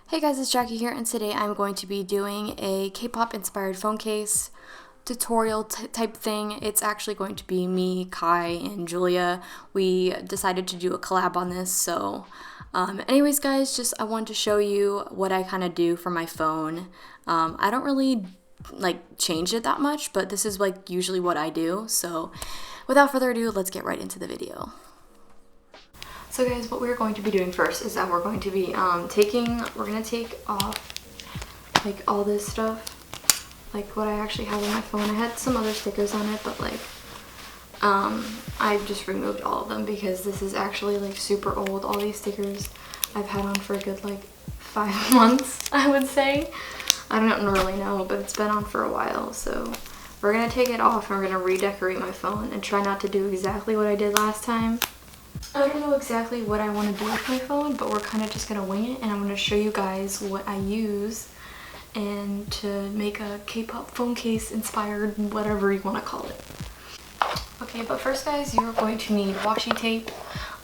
Hey guys, it's Jackie here, and today I'm going to be doing a K-pop inspired phone case tutorial type thing. It's actually going to be me, Kai, and Julia. We decided to do a collab on this, so anyways guys, just I wanted to show you what I kind of do for my phone. I don't really change it that much, but this is usually what I do. So without further ado, let's get right into the video. So guys, what we're going to be doing first is that we're going to be we're gonna take off all this stuff, what I actually have on my phone. I had some other stickers on it, but I just removed all of them because this is actually super old. All these stickers I've had on for a good 5 months, I would say. I don't really know, but it's been on for a while. So we're gonna take it off and we're gonna redecorate my phone and try not to do exactly what I did last time. I don't know exactly what I want to do with my phone, but we're kind of just going to wing it, and I'm going to show you guys what I use and to make a K-pop phone case inspired, whatever you want to call it. Okay, but first guys, you're going to need washi tape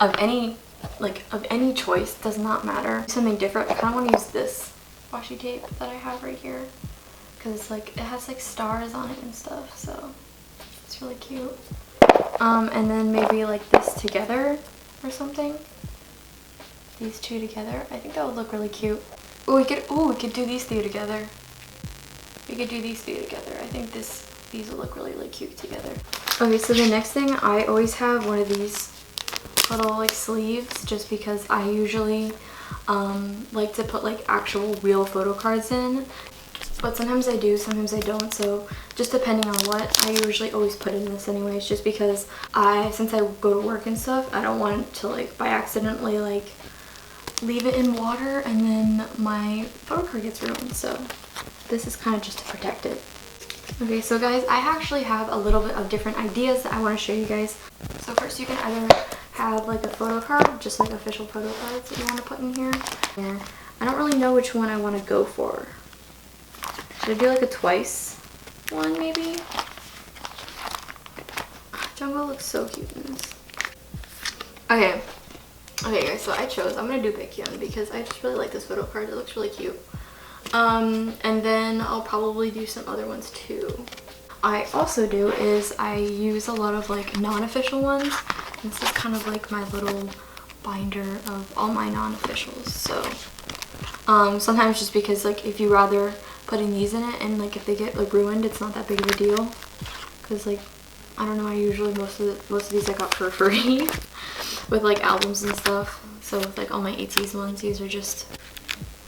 of any choice, does not matter. Something different. I kind of want to use this washi tape that I have right here because it has stars on it and stuff, so it's really cute. And then maybe this together or something. These two together. I think that would look really cute. Oh, we could do these two together. We could do these two together. I think these will look really cute together. Okay, so the next thing, I always have one of these little sleeves just because I usually like to put actual real photo cards in. But sometimes I do, sometimes I don't, so just depending on what, I usually always put in this anyways, just because since I go to work and stuff, I don't want to by accidentally leave it in water and then my photo card gets ruined, so this is kind of just to protect it. Okay, so guys, I actually have a little bit of different ideas that I want to show you guys. So first, you can either have a photo card, just official photo cards that you want to put in here. And I don't really know which one I want to go for. Should I do a twice one maybe? Jungkook looks so cute in this. Okay guys, so I'm gonna do Baekhyun because I just really like this photo card. It looks really cute. And then I'll probably do some other ones too. I also do is I use a lot of non-official ones. This is kind of my little binder of all my non-officials. So sometimes just because if you rather putting these in it and if they get ruined, it's not that big of a deal because I don't know, I usually most of these I got for free with albums and stuff. So with all my ATEEZ ones, these are just,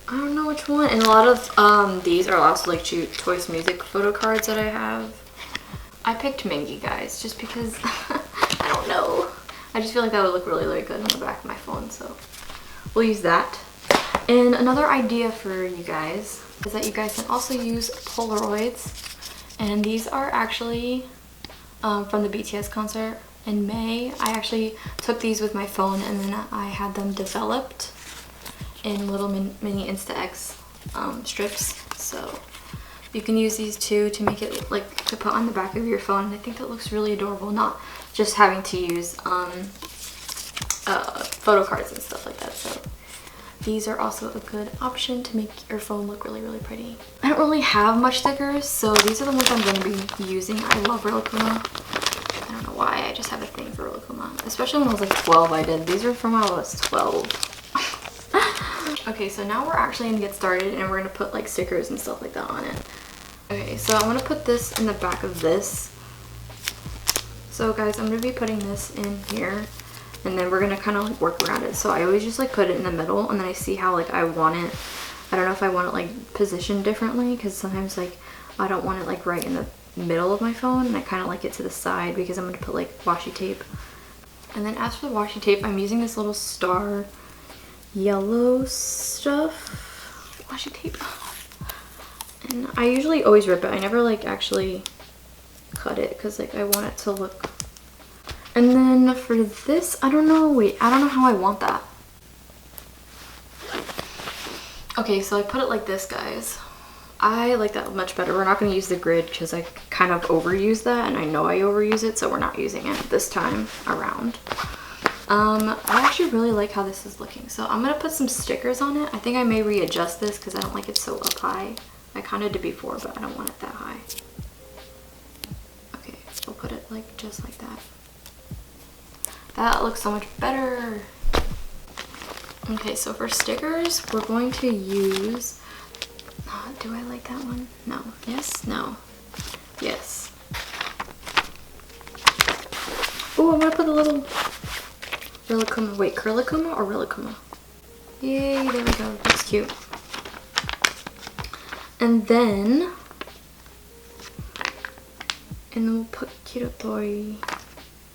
I don't know which one. And a lot of these are also choice music photo cards that I have. I picked Mingy, guys, just because I don't know, I just feel that would look really good on the back of my phone, so we'll use that. And another idea for you guys is that you guys can also use Polaroids, and these are actually from the BTS concert in May. I actually took these with my phone and then I had them developed in little mini Insta-X strips, so you can use these too to make it to put on the back of your phone, and I think that looks really adorable, not just having to use photo cards and stuff like that. So these are also a good option to make your phone look really pretty. I don't really have much stickers, so these are the ones I'm going to be using. I love Rilakkuma. I don't know why, I just have a thing for Rilakkuma. Especially when I was 12 I did. These are from when I was 12. Okay, so now we're actually going to get started and we're going to put stickers and stuff like that on it. Okay, so I'm going to put this in the back of this. So guys, I'm going to be putting this in here. And then we're gonna kind of work around it. So I always just put it in the middle, and then I see how I want it. I don't know if I want it positioned differently, because sometimes I don't want it right in the middle of my phone, and I kind of like it to the side because I'm gonna put washi tape. And then as for the washi tape, I'm using this little star yellow stuff washi tape, and I usually always rip it. I never actually cut it because I want it to look. And then for this, I don't know how I want that. Okay, so I put it like this, guys. I like that much better. We're not going to use the grid because I kind of overuse that, and I know I overuse it, so we're not using it this time around. I actually really like how this is looking. So I'm gonna put some stickers on it. I think I may readjust this because I don't like it so up high. I kind of did before, but I don't want it that high. Okay, we'll put it like just like that. That looks so much better. Okay, so for stickers, we're going to use, do I like that one? No. Yes? No. Yes. Oh, I'm gonna put a little Rilakkuma. Wait, Curlikuma or Rilakkuma? Yay, there we go. That's cute. And then we'll put Kirotori.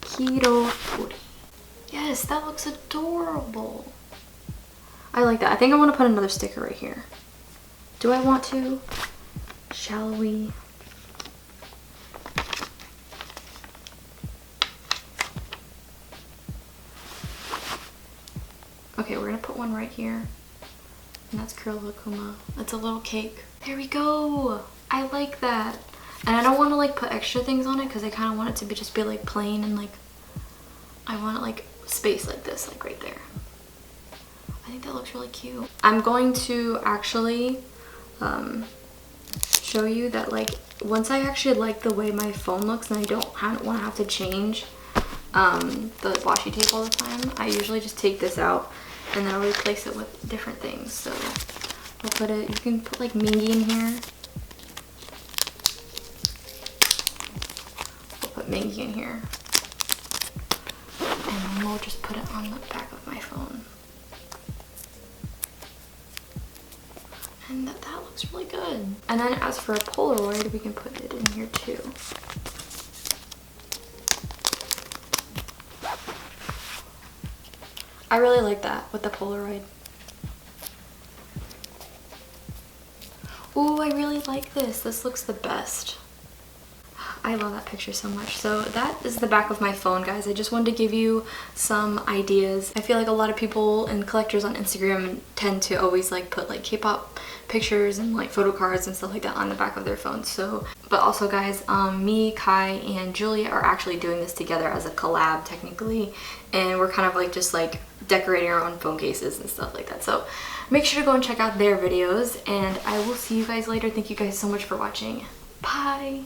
Kirotori. Yes, that looks adorable. I like that. I think I want to put another sticker right here. Do I want to? Shall we? Okay, we're gonna put one right here. And that's Curlikuma. That's a little cake. There we go. I like that. And I don't want to like put extra things on it because I kind of want it to be just be like plain and like I want it like space like this, like right there. I think that looks really cute. I'm going to actually show you that like once I actually like the way my phone looks and I don't want to have to change the washi tape all the time, I usually just take this out and then I'll replace it with different things. So I'll put it, you can put like Mingy in here. We'll put Mingy in here. And then we'll just put it on the back of my phone. And that looks really good. And then as for a Polaroid, we can put it in here too. I really like that with the Polaroid. Ooh, I really like this. This looks the best. I love that picture so much. So that is the back of my phone, guys. I just wanted to give you some ideas. I feel like a lot of people and collectors on Instagram tend to always like put like K-pop pictures and like photo cards and stuff like that on the back of their phones. So, but also guys, me, Kai, and Julia are actually doing this together as a collab technically, and we're kind of like just like decorating our own phone cases and stuff like that. So make sure to go and check out their videos, and I will see you guys later. Thank you guys so much for watching. Bye!